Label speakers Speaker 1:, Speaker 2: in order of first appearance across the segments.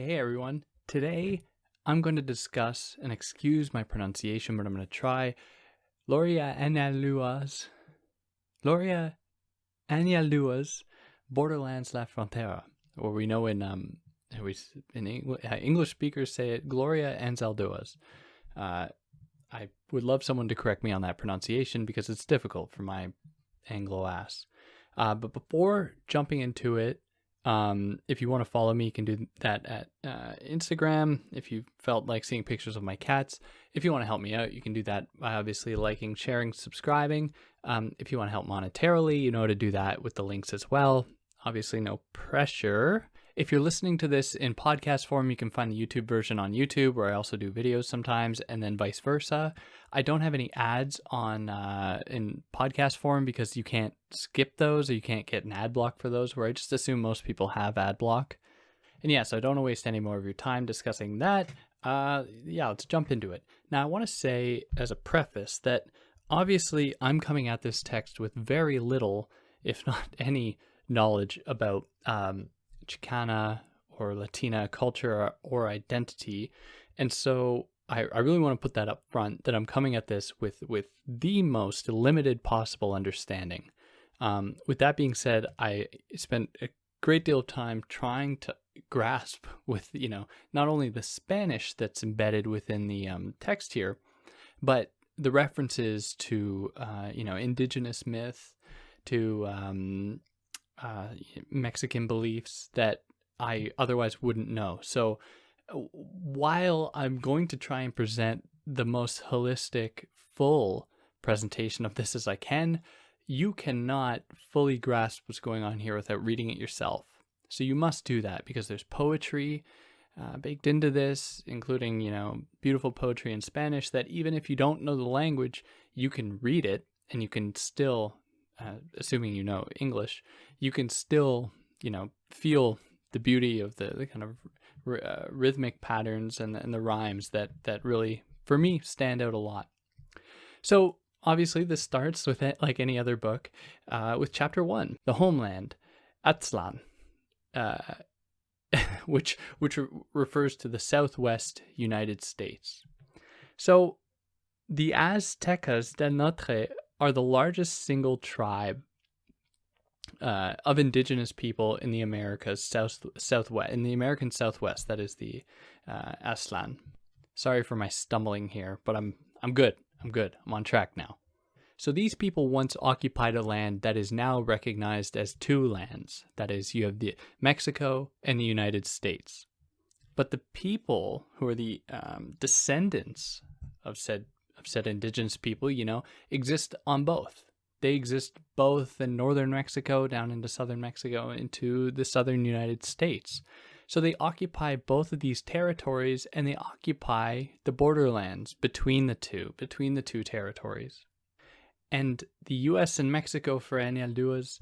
Speaker 1: Hey everyone, today I'm going to discuss, and excuse my pronunciation, but I'm going to try Gloria Anzaldúa's Borderlands La Frontera, or we know in English speakers say it Gloria Anzaldúa's. I would love someone to correct me on that pronunciation because it's difficult for my Anglo ass. But before jumping into it, if you want to follow me, you can do that at Instagram. If you felt like seeing pictures of my cats, if you want to help me out, you can do that by obviously liking, sharing, subscribing. If you want to help monetarily, you know how to do that with the links as well. Obviously, no pressure. If you're listening to this in podcast form, you can find the YouTube version on YouTube, where I also do videos sometimes, and then vice versa. I don't have any ads on in podcast form because you can't skip those, or you can't get an ad block for those, where I just assume most people have ad block. And yeah, so I don't want to waste any more of your time discussing that. Let's jump into it. Now, I want to say as a preface that obviously I'm coming at this text with very little, if not any, knowledge about Chicana or Latina culture or identity. And so I really want to put that up front, that I'm coming at this with the most limited possible understanding. With that being said, I spent a great deal of time trying to grasp with, not only the Spanish that's embedded within the text here, but the references to, indigenous myth, to Mexican beliefs that I otherwise wouldn't know. So while I'm going to try and present the most holistic, full presentation of this as I can, you cannot fully grasp what's going on here without reading it yourself. So you must do that because there's poetry baked into this, including, beautiful poetry in Spanish that even if you don't know the language, you can read it and you can still, assuming you know English, you can still, feel the beauty of the kind of rhythmic patterns and the rhymes that really, for me, stand out a lot. So obviously this starts with it, like any other book, with chapter 1, the homeland, Aztlan, which refers to the Southwest United States. So the Aztecas del Norte are the largest single tribe of indigenous people in the Americas southwest, in the American Southwest. That is the Aztlan. Sorry for my stumbling here, but I'm good. I'm on track now. So these people once occupied a land that is now recognized as two lands. That is, you have the Mexico and the United States. But the people who are the descendants of said indigenous people, exist on both. They exist both in northern Mexico, down into southern Mexico, into the southern United States. So they occupy both of these territories, and they occupy the borderlands between the two territories. And the U.S. and Mexico for Anzaldúa's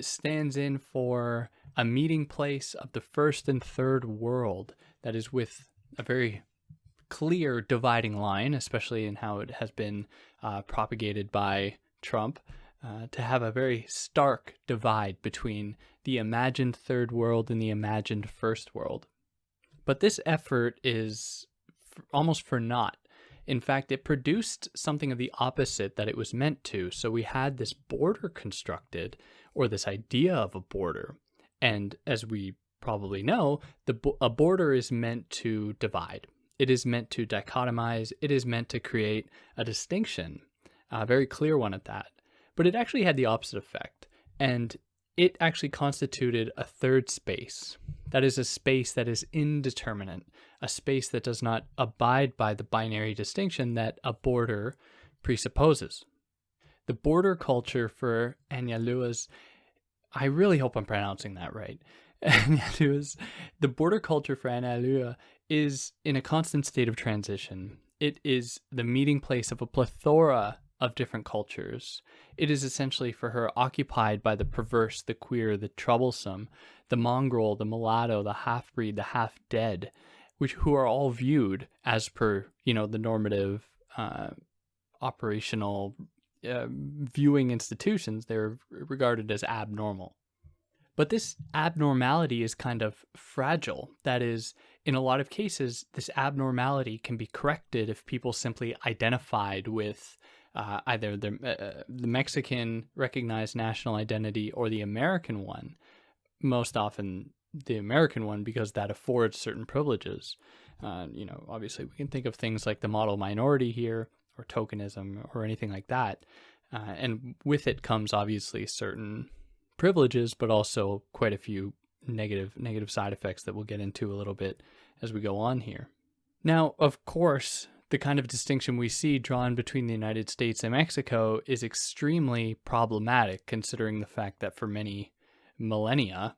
Speaker 1: stands in for a meeting place of the first and third world that is with a very clear dividing line, especially in how it has been propagated by Trump, to have a very stark divide between the imagined third world and the imagined first world. But this effort is almost for naught. In fact, it produced something of the opposite that it was meant to. So we had this border constructed, or this idea of a border. And as we probably know, a border is meant to divide. It is meant to dichotomize. It is meant to create a distinction, a very clear one at that. But it actually had the opposite effect. And it actually constituted a third space. That is a space that is indeterminate, a space that does not abide by the binary distinction that a border presupposes. The border culture for Anzaldúa's, I really hope I'm pronouncing that right. The border culture for Anzaldúa is in a constant state of transition. It is the meeting place of a plethora of different cultures. It is essentially for her occupied by the perverse, the queer, the troublesome, the mongrel, the mulatto, the half-breed, the half-dead, who are all viewed as per, the normative operational viewing institutions. They're regarded as abnormal. But this abnormality is kind of fragile. That is, in a lot of cases, this abnormality can be corrected if people simply identified with either the Mexican recognized national identity or the American one. Most often the American one, because that affords certain privileges. Obviously we can think of things like the model minority here, or tokenism, or anything like that. And with it comes obviously certain privileges, but also quite a few negative side effects that we'll get into a little bit as we go on here. Now, of course, the kind of distinction we see drawn between the United States and Mexico is extremely problematic, considering the fact that for many millennia,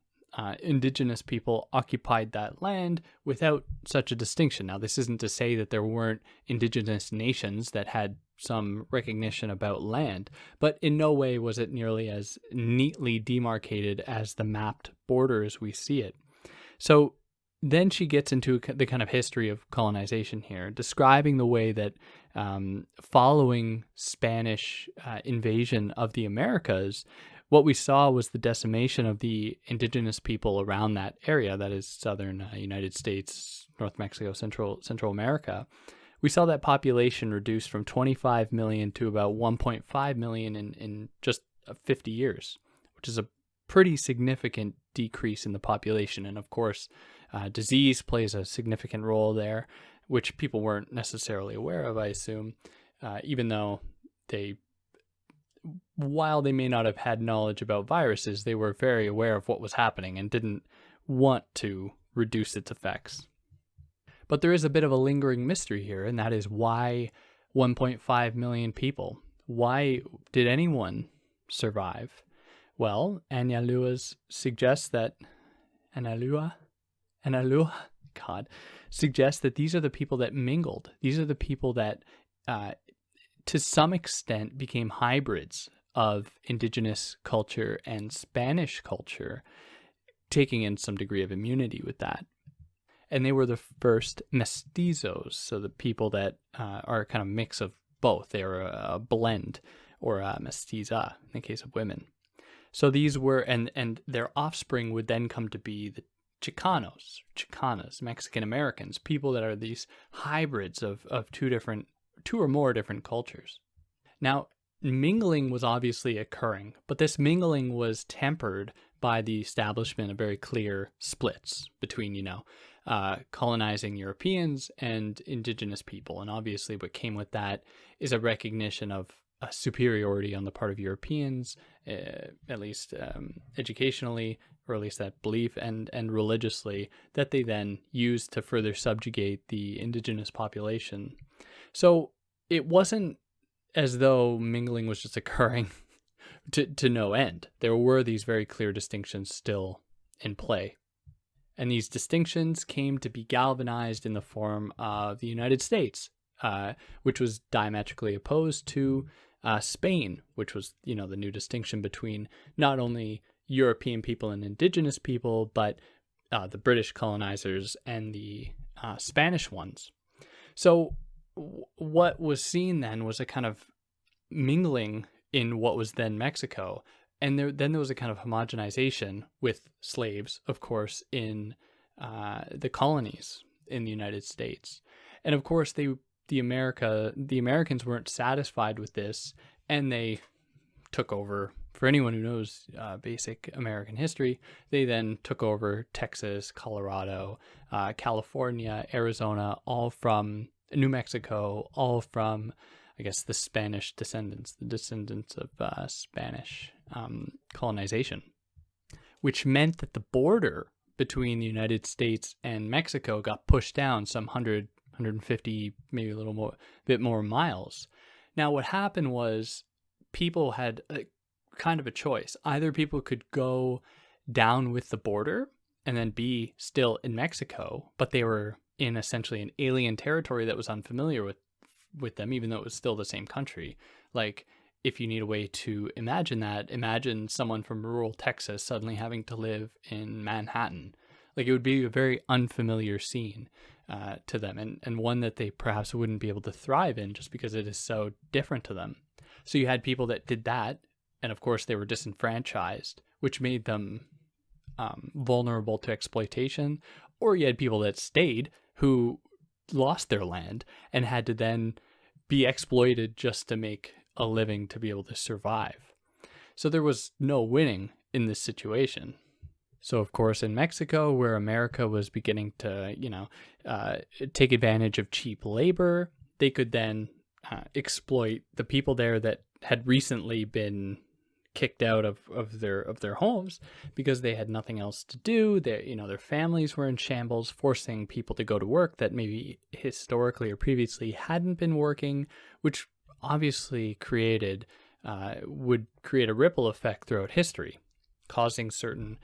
Speaker 1: indigenous people occupied that land without such a distinction. Now, this isn't to say that there weren't indigenous nations that had some recognition about land, but in no way was it nearly as neatly demarcated as the mapped borders we see it. So then she gets into the kind of history of colonization here, describing the way that following Spanish invasion of the Americas, what we saw was the decimation of the indigenous people around that area, that is southern United States, North Mexico, Central America. We saw that population reduced from 25 million to about 1.5 million in just 50 years, which is a pretty significant decrease in the population. And of course, disease plays a significant role there, which people weren't necessarily aware of, I assume, even though while they may not have had knowledge about viruses, they were very aware of what was happening and didn't want to reduce its effects. But there is a bit of a lingering mystery here, and that is why 1.5 million people? Why did anyone survive? Well, Anzaldúa suggests that suggests that these are the people that mingled. These are the people that to some extent became hybrids of indigenous culture and Spanish culture, taking in some degree of immunity with that. And they were the first mestizos, so the people that are a kind of mix of both. They are a blend, or a mestiza in the case of women. So these were, and their offspring would then come to be the Chicanas, Mexican Americans, people that are these hybrids of two or more different cultures. Now, mingling was obviously occurring, but this mingling was tempered by the establishment of very clear splits between, colonizing Europeans and indigenous people. And obviously what came with that is a recognition of a superiority on the part of Europeans, at least educationally, or at least that belief, and religiously, that they then used to further subjugate the indigenous population. So it wasn't as though mingling was just occurring to no end. There were these very clear distinctions still in play. And these distinctions came to be galvanized in the form of the United States, which was diametrically opposed to Spain, which was, the new distinction between not only European people and indigenous people, but the British colonizers and the Spanish ones. So what was seen then was a kind of mingling in what was then Mexico. And then there was a kind of homogenization with slaves, of course, in the colonies in the United States. And of course, the Americans weren't satisfied with this, and they took over. For anyone who knows basic American history, they then took over Texas, Colorado, California, Arizona, all from New Mexico, all from, I guess, the Spanish descendants, the descendants of Spanish colonization, which meant that the border between the United States and Mexico got pushed down some 150, maybe a little bit more miles. Now, what happened was people had kind of a choice. Either people could go down with the border and then be still in Mexico, but they were in essentially an alien territory that was unfamiliar with them, even though it was still the same country. Like, if you need a way to imagine that, imagine someone from rural Texas suddenly having to live in Manhattan. Like, it would be a very unfamiliar scene to them, and one that they perhaps wouldn't be able to thrive in just because it is so different to them. So you had people that did that, and of course they were disenfranchised, which made them vulnerable to exploitation, or you had people that stayed who lost their land and had to then be exploited just to make a living to be able to survive. So there was no winning in this situation. So, of course, in Mexico, where America was beginning to, take advantage of cheap labor, they could then exploit the people there that had recently been kicked out of their homes because they had nothing else to do. Their families were in shambles, forcing people to go to work that maybe historically or previously hadn't been working, which obviously would create a ripple effect throughout history, causing certain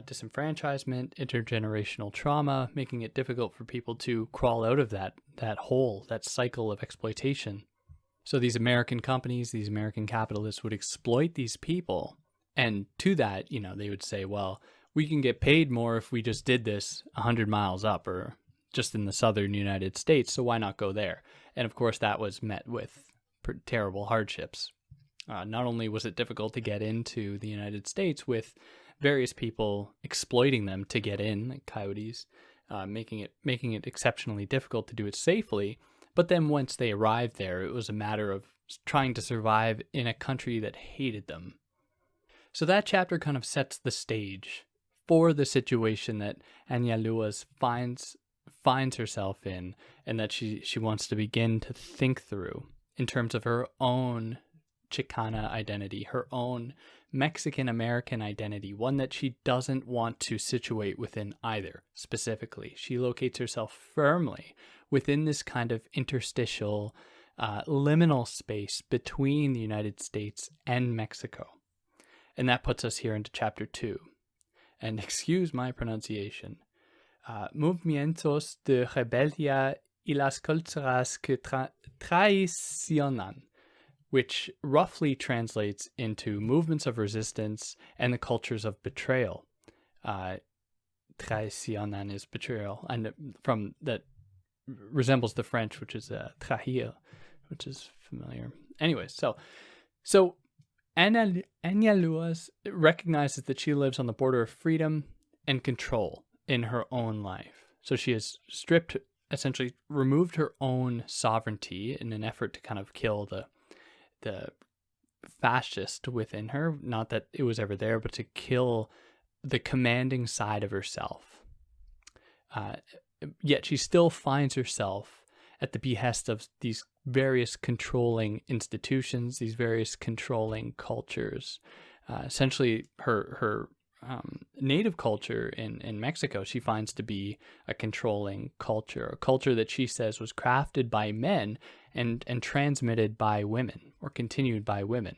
Speaker 1: disenfranchisement, intergenerational trauma, making it difficult for people to crawl out of that hole, that cycle of exploitation. So these American companies, these American capitalists would exploit these people. And to that, they would say, well, we can get paid more if we just did this 100 miles up or just in the southern United States. So why not go there? And of course, that was met with terrible hardships. Not only was it difficult to get into the United States with various people exploiting them to get in, like coyotes, making it exceptionally difficult to do it safely. But then once they arrived there, it was a matter of trying to survive in a country that hated them. So that chapter kind of sets the stage for the situation that Anzaldúa finds herself in, and that she wants to begin to think through in terms of her own Chicana identity, her own Mexican-American identity, one that she doesn't want to situate within either specifically. She locates herself firmly within this kind of interstitial, liminal space between the United States and Mexico. And that puts us here into chapter 2. And excuse my pronunciation. Movimientos de rebeldia y las culturas que traicionan, which roughly translates into movements of resistance and the cultures of betrayal. Traicionan is betrayal, and from that resembles the French, which is trahir, which is familiar. Anyways, so Anzaldúa recognizes that she lives on the border of freedom and control in her own life. So she has essentially removed her own sovereignty in an effort to kind of kill the fascist within her. Not that it was ever there, but to kill the commanding side of herself. Yet she still finds herself at the behest of these various controlling institutions, these various controlling cultures. Essentially, her native culture in Mexico, she finds to be a controlling culture, a culture that she says was crafted by men and transmitted by women, or continued by women.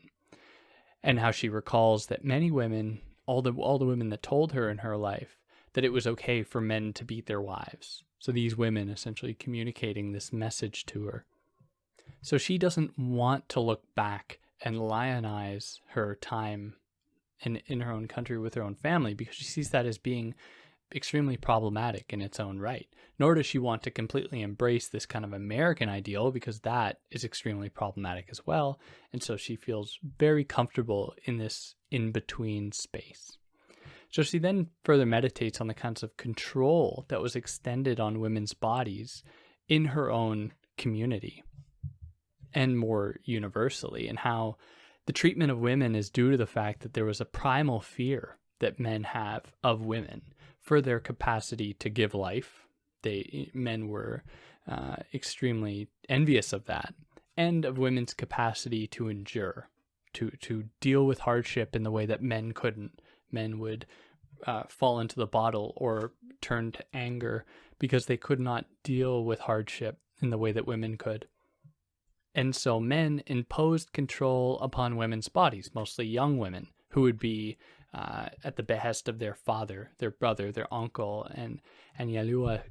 Speaker 1: And how she recalls that many women, all the women that told her in her life that it was okay for men to beat their wives. So these women essentially communicating this message to her. So she doesn't want to look back and lionize her time in her own country with her own family, because she sees that as being extremely problematic in its own right. Nor does she want to completely embrace this kind of American ideal, because that is extremely problematic as well. And so she feels very comfortable in this in-between space. So she then further meditates on the kinds of control that was extended on women's bodies in her own community and more universally, and how the treatment of women is due to the fact that there was a primal fear that men have of women for their capacity to give life. Men were extremely envious of that, and of women's capacity to endure, to deal with hardship in the way that men couldn't. Men would fall into the bottle or turn to anger because they could not deal with hardship in the way that women could. And so men imposed control upon women's bodies, mostly young women, who would be at the behest of their father, their brother, their uncle. And Anzaldúa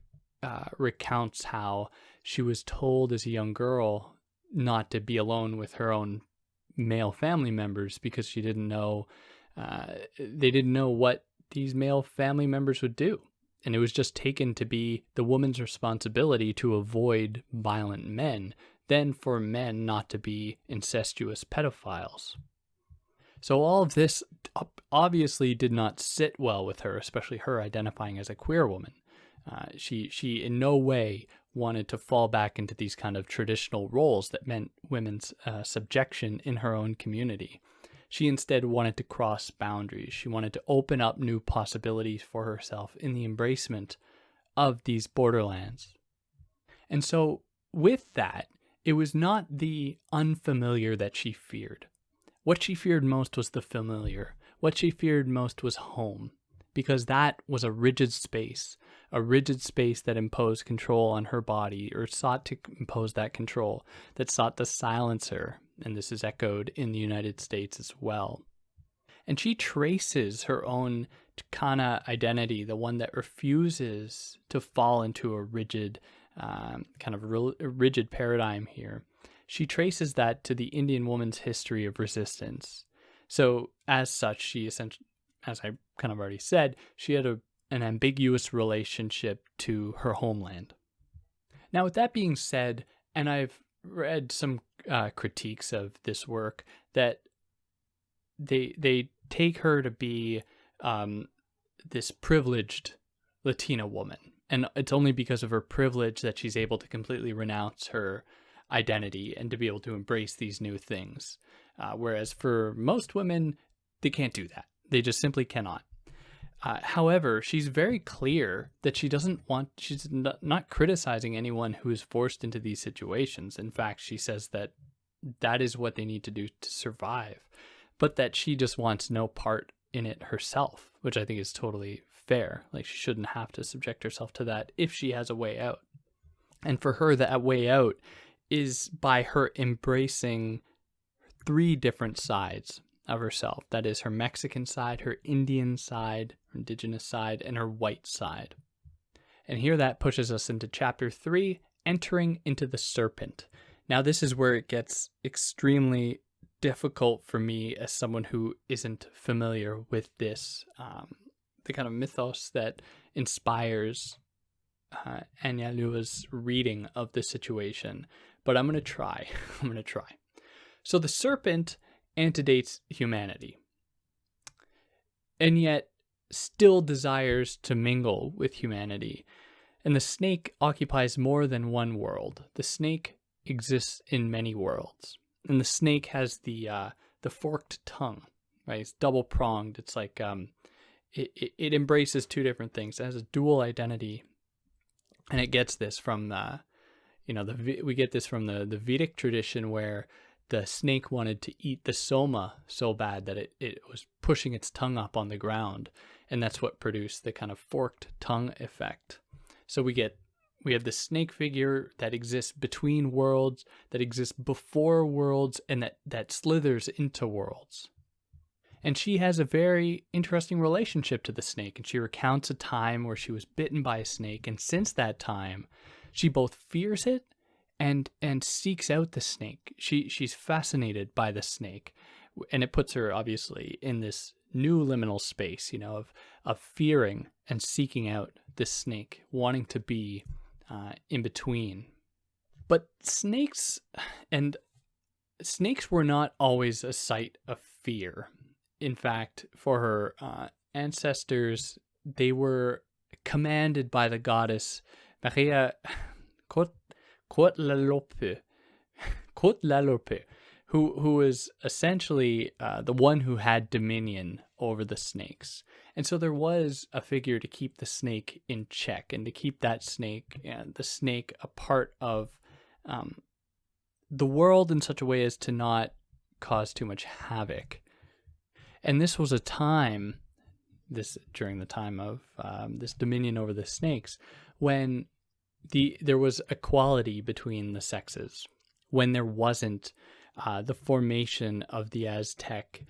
Speaker 1: recounts how she was told as a young girl not to be alone with her own male family members because she didn't know, they didn't know what these male family members would do. And it was just taken to be the woman's responsibility to avoid violent men, than for men not to be incestuous pedophiles. So all of this obviously did not sit well with her, especially her identifying as a queer woman. She in no way wanted to fall back into these kind of traditional roles that meant women's subjection in her own community. She instead wanted to cross boundaries. She wanted to open up new possibilities for herself in the embracement of these borderlands. And so with that, it was not the unfamiliar that she feared. What she feared most was the familiar. What she feared most was home, because that was a rigid space that imposed control on her body, or sought to impose that control, that sought to silence her. And this is echoed in the United States as well. And she traces her own Chicana identity, the one that refuses to fall into a rigid, rigid paradigm here. She traces that to the Indian woman's history of resistance. So as such, she essentially, as I kind of already said, she had an ambiguous relationship to her homeland. Now, with that being said, and I've read some critiques of this work, that they take her to be this privileged Latina woman. And it's only because of her privilege that she's able to completely renounce her identity and to be able to embrace these new things. Whereas for most women, they can't do that. They just simply cannot. However, she's very clear that she's not criticizing anyone who is forced into these situations. In fact, she says that that is what they need to do to survive, but that she just wants no part in it herself, which I think is totally fair. Like, she shouldn't have to subject herself to that if she has a way out. And for her, that way out is by her embracing 3 different sides of herself. That is her Mexican side, her Indian side, her indigenous side, and her white side. And here that pushes us into chapter 3, entering into the Serpent. Now this is where it gets extremely difficult for me as someone who isn't familiar with this, the kind of mythos that inspires Anzaldúa's reading of the situation. But I'm going to try. So the serpent antedates humanity, and yet still desires to mingle with humanity. And the snake occupies more than one world. The snake exists in many worlds. And the snake has the forked tongue, right? It's double-pronged. It's like it embraces 2 different things. It has a dual identity, and it gets this from we get this from the Vedic tradition, where the snake wanted to eat the soma so bad that it was pushing its tongue up on the ground, and that's what produced the kind of forked tongue effect. So we have the snake figure that exists between worlds, that exists before worlds, and that slithers into worlds. And she has a very interesting relationship to the snake, and she recounts a time where she was bitten by a snake, and since that time, she both fears it and seeks out the snake. She's fascinated by the snake, and it puts her obviously in this new liminal space, of fearing and seeking out this snake, wanting to be in between. But snakes were not always a sight of fear. In fact, for her ancestors, they were commanded by the goddess Maria Coatlallope, who was essentially the one who had dominion over the snakes. And so there was a figure to keep the snake in check, and to keep that snake and the snake a part of the world in such a way as to not cause too much havoc. And this was a time, during the time of this dominion over the snakes, when there was equality between the sexes, when there wasn't the formation of the Aztec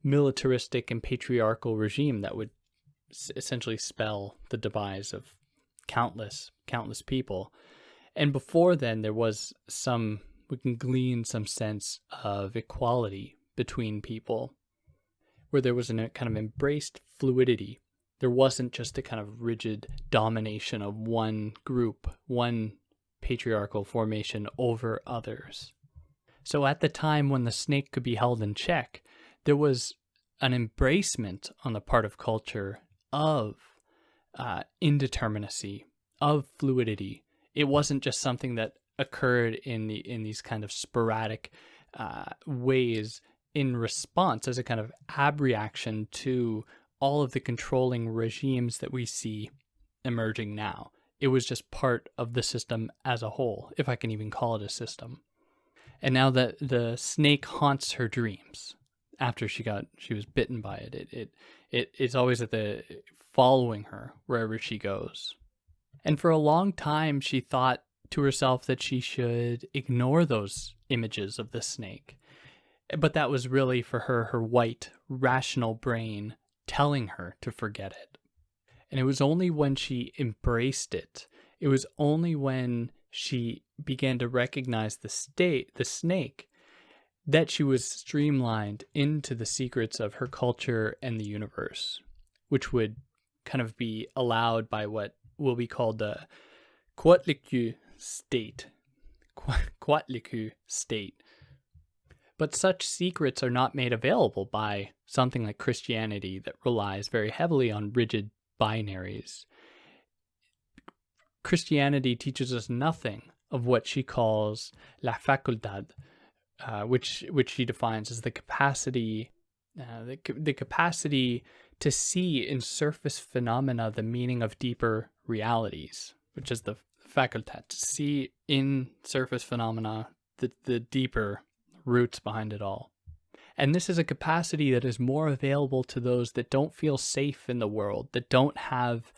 Speaker 1: militaristic and patriarchal regime that would essentially spell the demise of countless people. And before then, there was we can glean some sense of equality between people, where there was a kind of embraced fluidity. There wasn't just a kind of rigid domination of one group, one patriarchal formation over others. So at the time when the snake could be held in check, there was an embracement on the part of culture of indeterminacy, of fluidity. It wasn't just something that occurred in these kind of sporadic ways in response as a kind of abreaction to all of the controlling regimes that we see emerging now. It was just part of the system as a whole, if I can even call it a system. And now the snake haunts her dreams after she was bitten by it. It's always following her wherever she goes. And for a long time, she thought to herself that she should ignore those images of the snake. But that was really for her white, rational brain telling her to forget it. And it was only when she embraced it, it was only when she began to recognize the snake, that she was streamlined into the secrets of her culture and the universe, which would kind of be allowed by what will be called the Quatlicu state. Quatlicu state. But such secrets are not made available by something like Christianity that relies very heavily on rigid binaries. Christianity teaches us nothing of what she calls la facultad, which she defines as the capacity to see in surface phenomena the meaning of deeper realities, which is the facultad, to see in surface phenomena the deeper roots behind it all. And this is a capacity that is more available to those that don't feel safe in the world, that don't have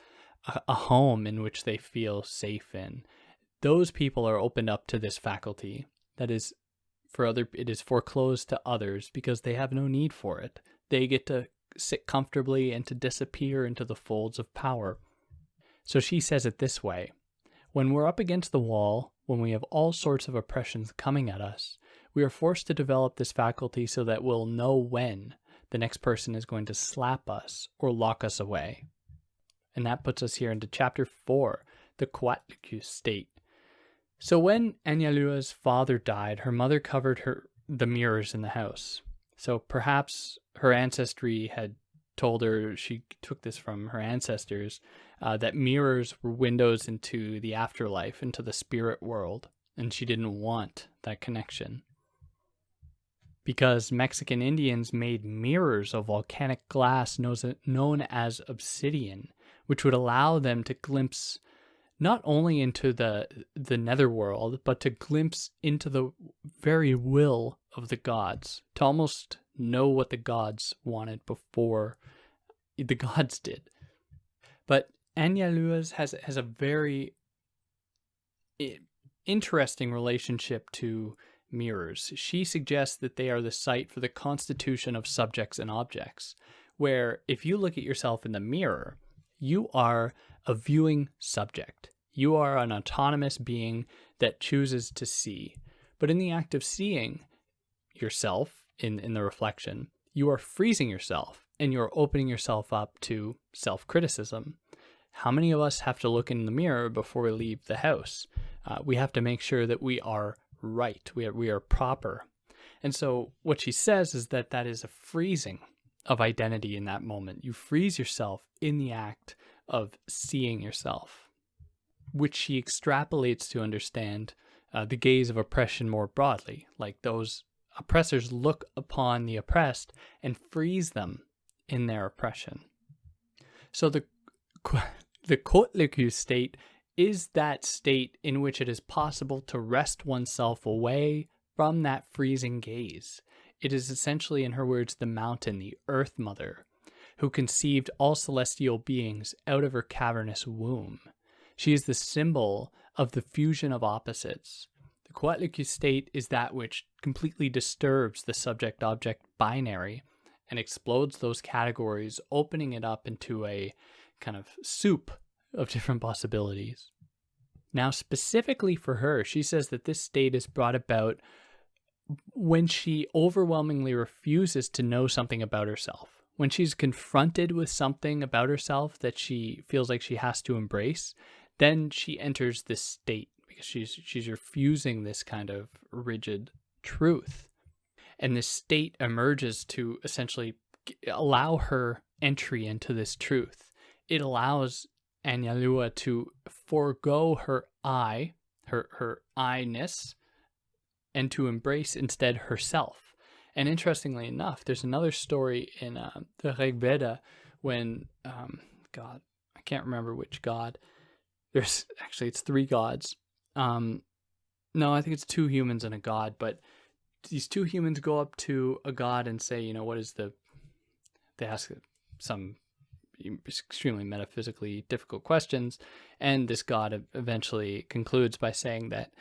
Speaker 1: a home in which they feel safe in. Those people are opened up to this faculty that is it is foreclosed to others because they have no need for it. They get to sit comfortably and to disappear into the folds of power. So she says it this way: when we're up against the wall, when we have all sorts of oppressions coming at us, we are forced to develop this faculty so that we'll know when the next person is going to slap us or lock us away. And that puts us here into chapter 4, the Quatlicu state. So when Anyalua's father died, her mother covered the mirrors in the house. So perhaps her ancestry had told her, she took this from her ancestors, that mirrors were windows into the afterlife, into the spirit world, and she didn't want that connection. Because Mexican Indians made mirrors of volcanic glass known as obsidian, which would allow them to glimpse not only into the netherworld, but to glimpse into the very will of the gods, to almost know what the gods wanted before the gods did. But Anyalua's has a very interesting relationship to mirrors. She suggests that they are the site for the constitution of subjects and objects, where if you look at yourself in the mirror, you are a viewing subject. You are an autonomous being that chooses to see. But in the act of seeing yourself in the reflection, you are freezing yourself and you're opening yourself up to self-criticism. How many of us have to look in the mirror before we leave the house? We have to make sure that we are right, we are proper. And so what she says is that is a freezing of identity in that moment. You freeze yourself in the act of seeing yourself, which she extrapolates to understand the gaze of oppression more broadly. Like those oppressors look upon the oppressed and freeze them in their oppression. So the Quatlicu state is that state in which it is possible to wrest oneself away from that freezing gaze. It is essentially, in her words, the mountain, the earth mother, who conceived all celestial beings out of her cavernous womb. She is the symbol of the fusion of opposites. The Quatlicu state is that which completely disturbs the subject-object binary and explodes those categories, opening it up into a kind of soup of different possibilities. Now, specifically for her, she says that this state is brought about when she overwhelmingly refuses to know something about herself. When she's confronted with something about herself that she feels like she has to embrace, then she enters this state because she's refusing this kind of rigid truth. And this state emerges to essentially allow her entry into this truth. It allows Anzaldúa to forego her her I-ness, and to embrace instead herself. And interestingly enough, there's another story in the Rig Veda when, God, I can't remember which god. It's 3 gods. No, I think it's 2 humans and a god, but these 2 humans go up to a god and say, what is they ask some extremely metaphysically difficult questions, and this god eventually concludes by saying that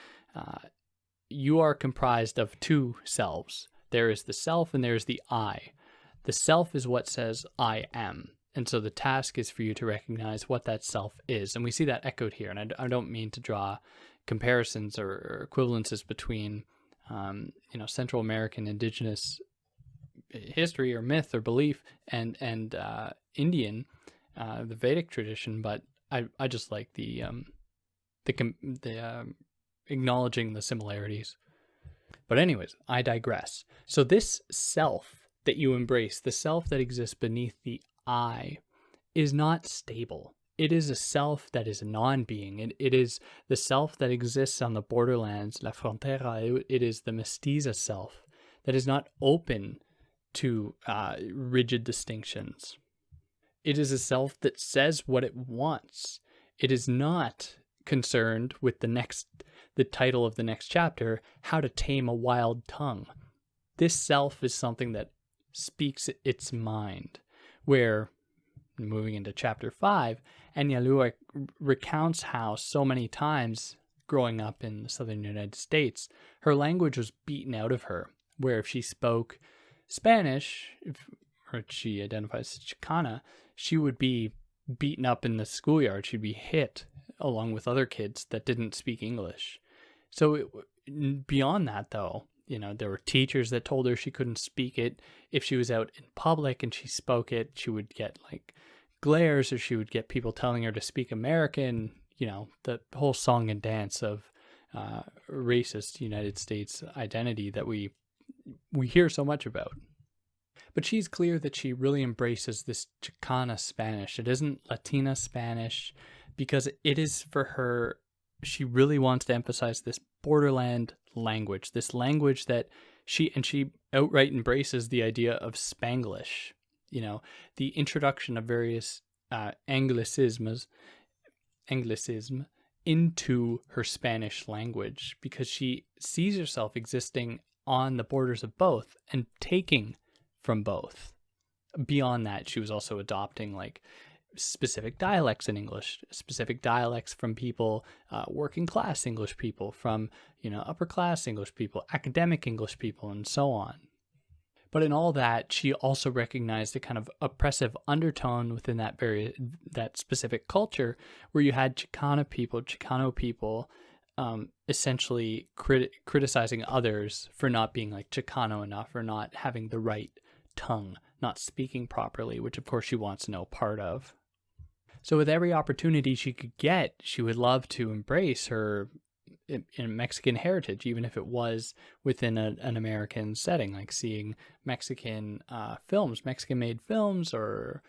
Speaker 1: you are comprised of 2 selves. There is the self and there is the I. The self is what says I am. And so the task is for you to recognize what that self is. And we see that echoed here. And I don't mean to draw comparisons or equivalences between, Central American indigenous history or myth or belief and Indian, the Vedic tradition. But I just like the acknowledging the similarities. But anyways, I digress. So this self that you embrace, the self that exists beneath the I, is not stable. It is a self that is a non-being. It is the self that exists on the borderlands, la frontera. It is the Mestiza self that is not open to rigid distinctions. It is a self that says what it wants. It is not concerned with the title of the next chapter, How to Tame a Wild Tongue. This self is something that speaks its mind, where, moving into chapter 5, Anzaldúa recounts how so many times growing up in the southern United States, her language was beaten out of her, where if she spoke Spanish, or she identifies as Chicana, she would be beaten up in the schoolyard. She'd be hit along with other kids that didn't speak English. So beyond that, though, there were teachers that told her she couldn't speak it. If she was out in public and she spoke it, she would get glares, or she would get people telling her to speak American, the whole song and dance of racist United States identity that we hear so much about. But she's clear that she really embraces this Chicana Spanish. It isn't Latina Spanish, because it is for her, she really wants to emphasize this borderland language, this language that she outright embraces the idea of Spanglish, the introduction of various anglicism into her Spanish language, because she sees herself existing on the borders of both and taking from both. Beyond that, she was also adopting specific dialects in English, specific dialects from people, working class English people, from, upper class English people, academic English people, and so on. But in all that, she also recognized a kind of oppressive undertone within that specific culture, where you had Chicano people, essentially criticizing others for not being Chicano enough, or not having the right tongue, not speaking properly, which of course she wants no part of. So with every opportunity she could get, she would love to embrace her in Mexican heritage, even if it was within an American setting, like seeing Mexican films, Mexican-made films or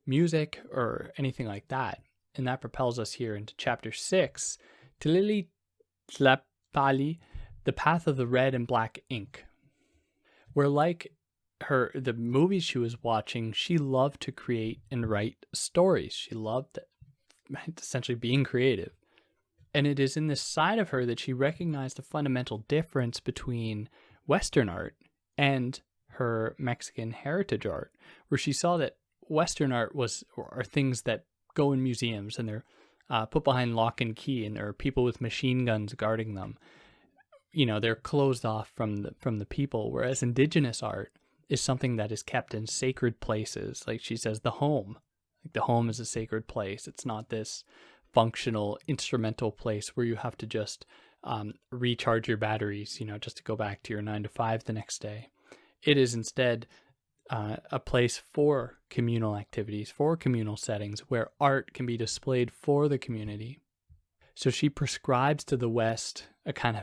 Speaker 1: music or anything like that. And that propels us here into chapter 6, Tlili Tlapali, the Path of the Red and Black Ink, where the movies she was watching, she loved to create and write stories. She loved essentially being creative. And it is in this side of her that she recognized the fundamental difference between Western art and her Mexican heritage art, where she saw that Western art are things that go in museums, and they're put behind lock and key, and there are people with machine guns guarding them. They're closed off from the people, whereas indigenous art is something that is kept in sacred places. Like she says, the home. The home is a sacred place. It's not this functional, instrumental place where you have to just recharge your batteries, just to go back to your 9 to 5 the next day. It is instead a place for communal activities, for communal settings, where art can be displayed for the community. So she prescribes to the West a kind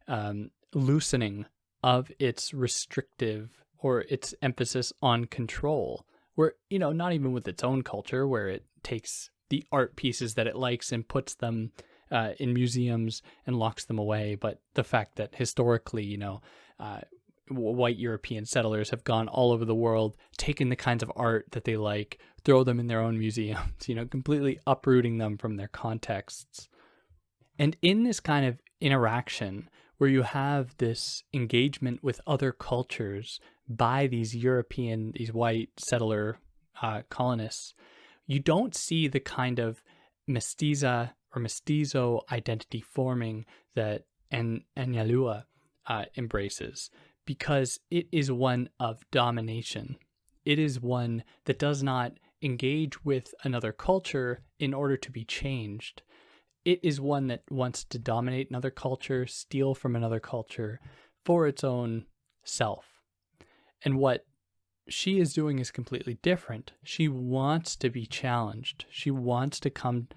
Speaker 1: of loosening of its restrictive or its emphasis on control, where, not even with its own culture, where it takes the art pieces that it likes and puts them in museums and locks them away, but the fact that historically, white European settlers have gone all over the world, taken the kinds of art that they like, throw them in their own museums, completely uprooting them from their contexts. And in this kind of interaction where you have this engagement with other cultures by these white settler colonists, you don't see the kind of mestiza or mestizo identity forming that Anzaldúa embraces, because it is one of domination. It is one that does not engage with another culture in order to be changed. It is one that wants to dominate another culture, steal from another culture for its own self. And what she is doing is completely different. She wants to be challenged. She wants to come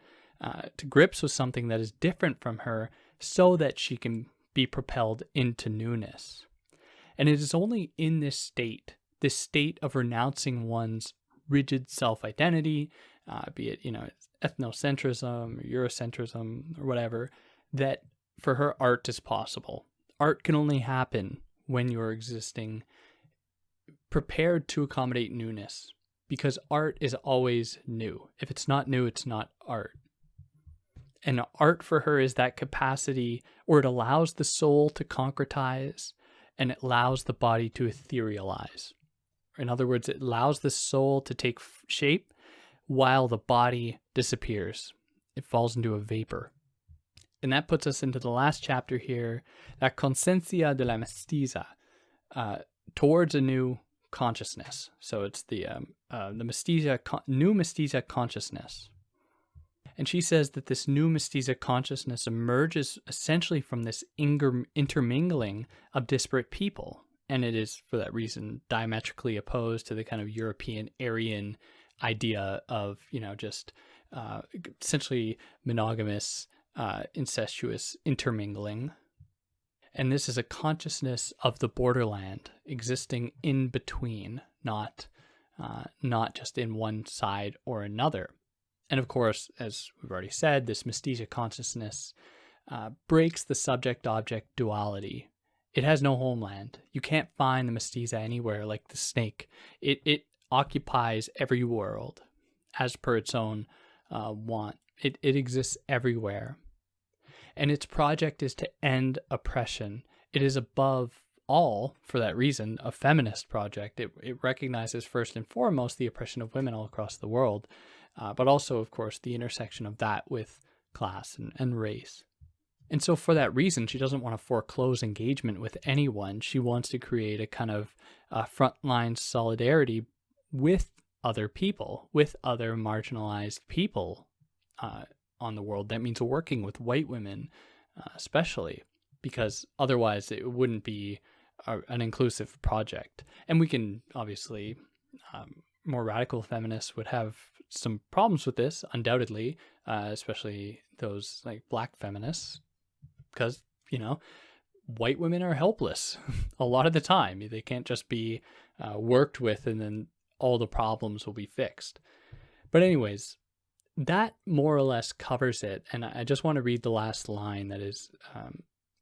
Speaker 1: to grips with something that is different from her so that she can be propelled into newness. And it is only in this state of renouncing one's rigid self-identity, be it, ethnocentrism or Eurocentrism or whatever, that for her art is possible. Art can only happen when you're existing prepared to accommodate newness, because art is always new. If it's not new, it's not art. And art for her is that capacity, or it allows the soul to concretize, and it allows the body to etherealize. In other words, it allows the soul to take shape while the body disappears. It falls into a vapor. And that puts us into the last chapter here, La conciencia de la mestiza, towards a new consciousness. So it's the new mestiza consciousness. And she says that this new mestiza consciousness emerges essentially from this intermingling of disparate people. And it is, for that reason, diametrically opposed to the kind of European Aryan idea of, just essentially monogamous, incestuous intermingling. And this is a consciousness of the borderland existing in between, not just in one side or another. And of course, as we've already said, this mestiza consciousness breaks the subject-object duality. It has no homeland. You can't find the mestiza anywhere like the snake. It occupies every world as per its own want. It exists everywhere. And its project is to end oppression. It is above all, for that reason, a feminist project. It recognizes first and foremost the oppression of women all across the world, but also, of course, the intersection of that with class and race. And so for that reason, she doesn't want to foreclose engagement with anyone. She wants to create a kind of frontline solidarity with other people, with other marginalized people on the world. That means working with white women, especially, because otherwise it wouldn't be an inclusive project. And we can obviously, more radical feminists would have some problems with this, undoubtedly, especially those like black feminists, because, white women are helpless a lot of the time. They can't just be worked with and then all the problems will be fixed. But anyways, that more or less covers it. And I just want to read the last line that is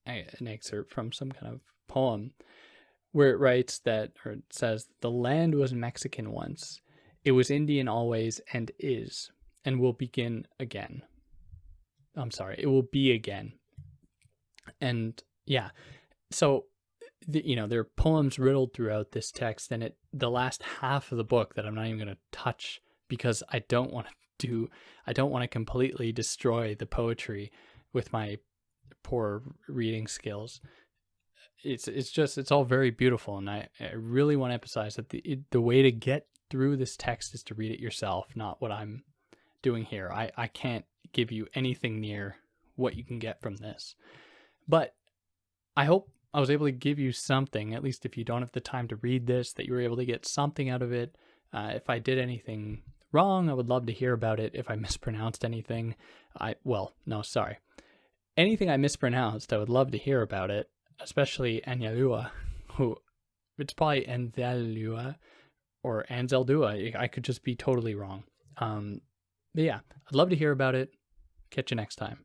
Speaker 1: an excerpt from some kind of poem where it writes that, or it says, the land was Mexican once. It was Indian always and is, and will begin again. It will be again. And yeah, so, there are poems riddled throughout this text, and the last half of the book that I'm not even going to touch because I don't want to completely destroy the poetry with my poor reading skills. It's all very beautiful, and I really want to emphasize that the way to get through this text is to read it yourself, not what I'm doing here. I can't give you anything near what you can get from this. But I hope I was able to give you something, at least if you don't have the time to read this, that you were able to get something out of it. If I did anything wrong, I would love to hear about it. If I mispronounced anything, anything I mispronounced, I would love to hear about it, especially Anzaldúa, who, it's probably Anzaldúa or Anzaldúa. I could just be totally wrong. But yeah, I'd love to hear about it. Catch you next time.